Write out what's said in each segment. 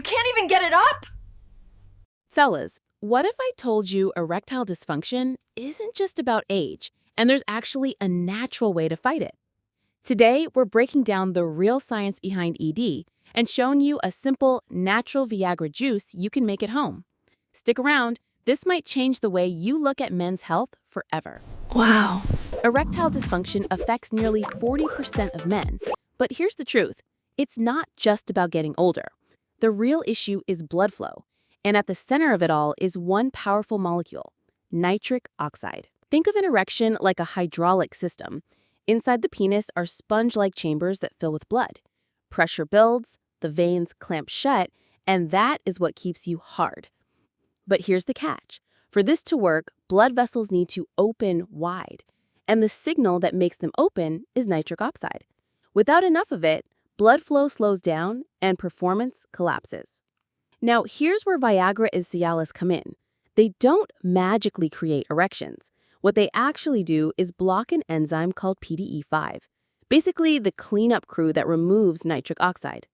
can't even get it up? Fellas, what if I told you erectile dysfunction isn't just about age, and there's actually a natural way to fight it? Today, we're breaking down the real science behind ED and showing you a simple, natural Viagra juice you can make at home. Stick around, this might change the way you look at men's health forever. Wow. Erectile dysfunction affects nearly 40% of men. But here's the truth. It's not just about getting older. The real issue is blood flow. And at the center of it all is one powerful molecule, nitric oxide. Think of an erection like a hydraulic system. Inside the penis are sponge-like chambers that fill with blood. Pressure builds, the veins clamp shut, and that is what keeps you hard. But here's the catch. For this to work, blood vessels need to open wide. And the signal that makes them open is nitric oxide. Without enough of it, blood flow slows down and performance collapses. Now, here's where Viagra and Cialis come in. They don't magically create erections. What they actually do is block an enzyme called PDE5, basically the cleanup crew that removes nitric oxide.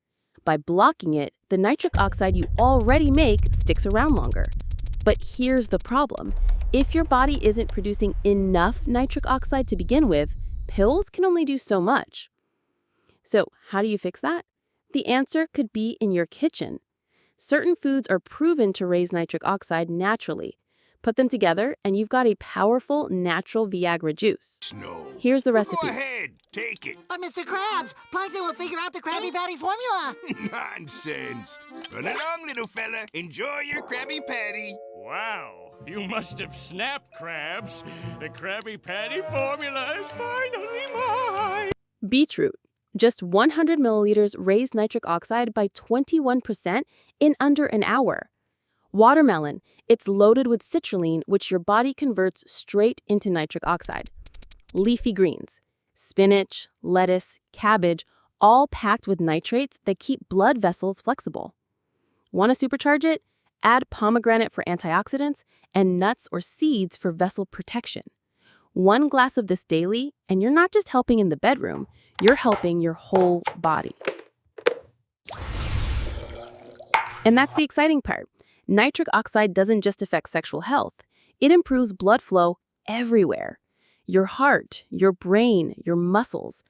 By blocking it, the nitric oxide you already make sticks around longer. But here's the problem. If your body isn't producing enough nitric oxide to begin with, pills can only do so much. So, how do you fix that? The answer could be in your kitchen. Certain foods are proven to raise nitric oxide naturally. Put them together and you've got a powerful natural Viagra juice. Here's the recipe. Go ahead, take it. Mr. Krabs, Plankton will figure out the Krabby Patty formula. Nonsense. Run along, little fella. Enjoy your Krabby Patty. Wow, you must have snapped, Krabs. The Krabby Patty formula is finally mine. Beetroot. Just 100 milliliters raised nitric oxide by 21% in under an hour. Watermelon. It's loaded with citrulline, which your body converts straight into nitric oxide. Leafy greens. Spinach, lettuce, cabbage, all packed with nitrates that keep blood vessels flexible. Want to supercharge it? Add pomegranate for antioxidants and nuts or seeds for vessel protection. 1 glass of this daily, and you're not just helping in the bedroom, you're helping your whole body. And that's the exciting part. Nitric oxide doesn't just affect sexual health. It improves blood flow everywhere. Your heart, your brain, your muscles.